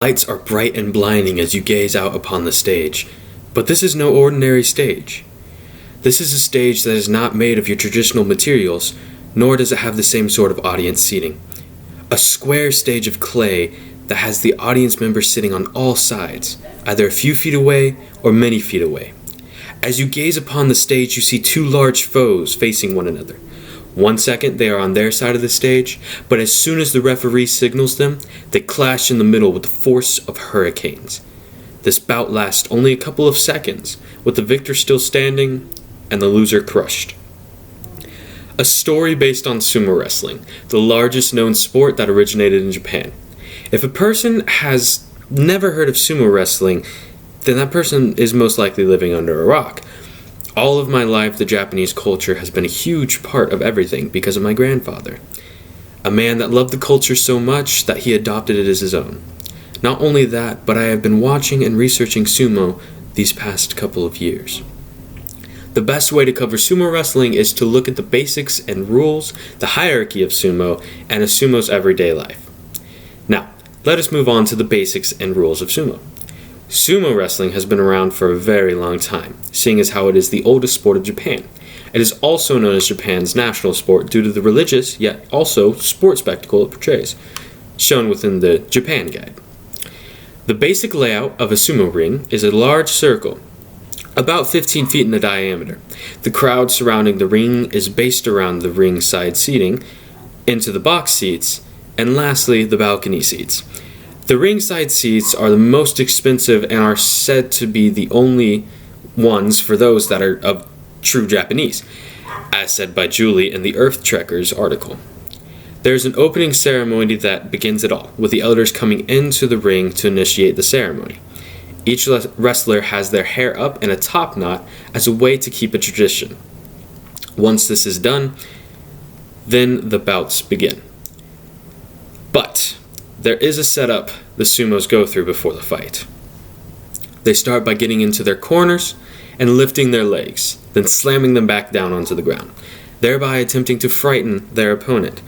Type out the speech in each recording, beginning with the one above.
Lights are bright and blinding as you gaze out upon the stage, but this is no ordinary stage. This is a stage that is not made of your traditional materials, nor does it have the same sort of audience seating. A square stage of clay that has the audience members sitting on all sides, either a few feet away or many feet away. As you gaze upon the stage, you see two large foes facing one another. 1 second they are on their side of the stage, but as soon as the referee signals them, they clash in the middle with the force of hurricanes. This bout lasts only a couple of seconds, with the victor still standing and the loser crushed. A story based on sumo wrestling, the largest known sport that originated in Japan. If a person has never heard of sumo wrestling, then that person is most likely living under a rock. All of my life, the Japanese culture has been a huge part of everything because of my grandfather. A man that loved the culture so much that he adopted it as his own. Not only that, but I have been watching and researching sumo these past couple of years. The best way to cover sumo wrestling is to look at the basics and rules, the hierarchy of sumo, and a sumo's everyday life. Now, let us move on to the basics and rules of sumo. Sumo wrestling has been around for a very long time, seeing as how it is the oldest sport of Japan. It is also known as Japan's national sport due to the religious, yet also sport spectacle it portrays, shown within the Japan Guide. The basic layout of a sumo ring is a large circle, about 15 feet in the diameter. The crowd surrounding the ring is based around the ring side seating, into the box seats, and lastly, the balcony seats. The ringside seats are the most expensive and are said to be the only ones for those that are of true Japanese, as said by Julie in the Earth Trekkers article. There is an opening ceremony that begins it all, with the elders coming into the ring to initiate the ceremony. Each wrestler has their hair up in a top knot as a way to keep a tradition. Once this is done, then the bouts begin. But there is a setup the sumos go through before the fight. They start by getting into their corners and lifting their legs, then slamming them back down onto the ground, thereby attempting to frighten their opponent.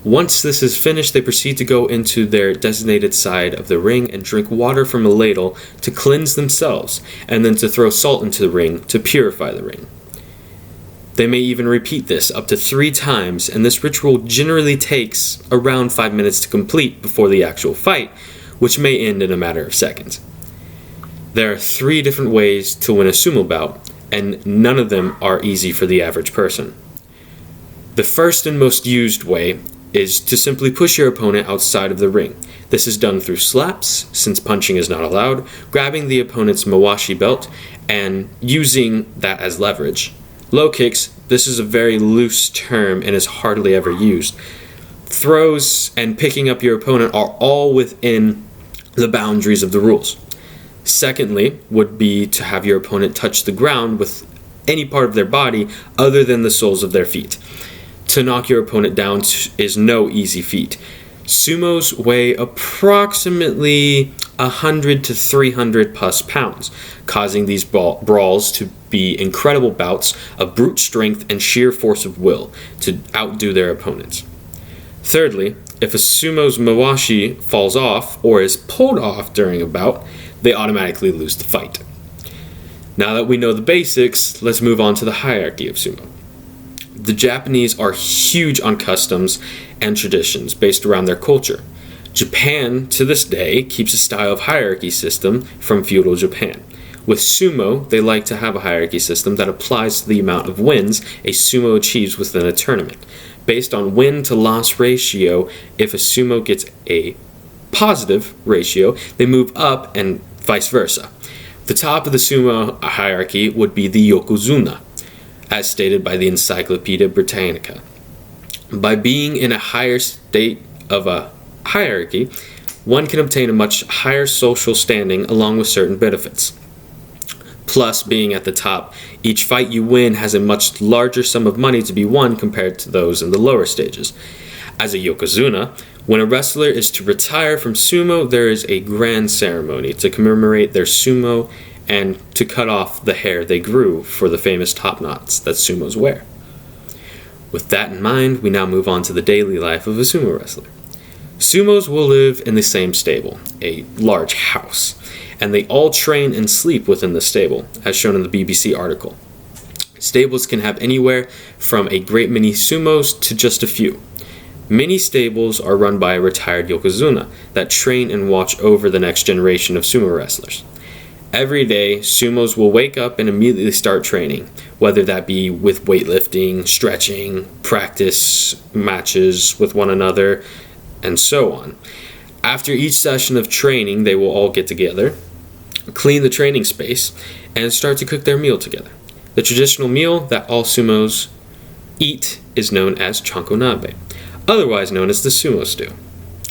Once this is finished, they proceed to go into their designated side of the ring and drink water from a ladle to cleanse themselves, and then to throw salt into the ring to purify the ring. They may even repeat this up to 3 times, and this ritual generally takes around 5 minutes to complete before the actual fight, which may end in a matter of seconds. There are 3 different ways to win a sumo bout, and none of them are easy for the average person. The first and most used way is to simply push your opponent outside of the ring. This is done through slaps, since punching is not allowed, grabbing the opponent's mawashi belt, and using that as leverage. Low kicks, this is a very loose term and is hardly ever used. Throws and picking up your opponent are all within the boundaries of the rules. Secondly, would be to have your opponent touch the ground with any part of their body other than the soles of their feet. To knock your opponent down is no easy feat. Sumos weigh approximately 100 to 300 plus pounds, causing these brawls to be incredible bouts of brute strength and sheer force of will to outdo their opponents. Thirdly, if a sumo's mawashi falls off or is pulled off during a bout, they automatically lose the fight. Now that we know the basics, let's move on to the hierarchy of sumo. The Japanese are huge on customs and traditions based around their culture. Japan, to this day, keeps a style of hierarchy system from feudal Japan. With sumo, they like to have a hierarchy system that applies to the amount of wins a sumo achieves within a tournament. Based on win to loss ratio, if a sumo gets a positive ratio, they move up and vice versa. The top of the sumo hierarchy would be the yokozuna, as stated by the Encyclopedia Britannica. By being in a higher state of a hierarchy, one can obtain a much higher social standing along with certain benefits. Plus, being at the top, each fight you win has a much larger sum of money to be won compared to those in the lower stages. As a yokozuna, when a wrestler is to retire from sumo, there is a grand ceremony to commemorate their sumo and to cut off the hair they grew for the famous top knots that sumos wear. With that in mind, we now move on to the daily life of a sumo wrestler. Sumos will live in the same stable, a large house, and they all train and sleep within the stable, as shown in the BBC article. Stables can have anywhere from a great many sumos to just a few. Many stables are run by a retired yokozuna that train and watch over the next generation of sumo wrestlers. Every day, sumos will wake up and immediately start training, whether that be with weightlifting, stretching, practice matches with one another, and so on. After each session of training, they will all get together, clean the training space, and start to cook their meal together. The traditional meal that all sumos eat is known as chankonabe, otherwise known as the sumo stew.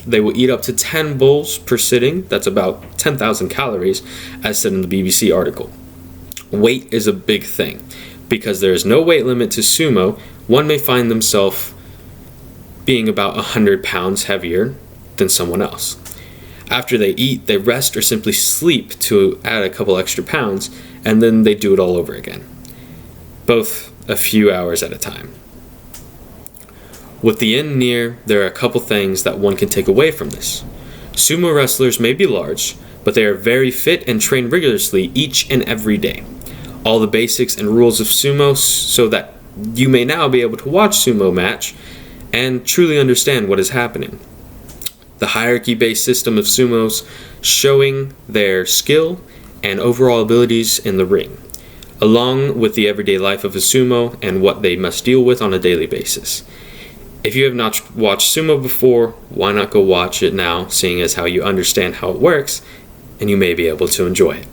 They will eat up to 10 bowls per sitting, that's about 10,000 calories, as said in the BBC article. Weight is a big thing. Because there is no weight limit to sumo, one may find themselves being about 100 pounds heavier than someone else. After they eat, they rest or simply sleep to add a couple extra pounds, and then they do it all over again. Both a few hours at a time. With the end near, there are a couple things that one can take away from this. Sumo wrestlers may be large, but they are very fit and train rigorously each and every day. All the basics and rules of sumo so that you may now be able to watch sumo match and truly understand what is happening. The hierarchy-based system of sumos showing their skill and overall abilities in the ring, along with the everyday life of a sumo and what they must deal with on a daily basis. If you have not watched sumo before, why not go watch it now, seeing as how you understand how it works, and you may be able to enjoy it.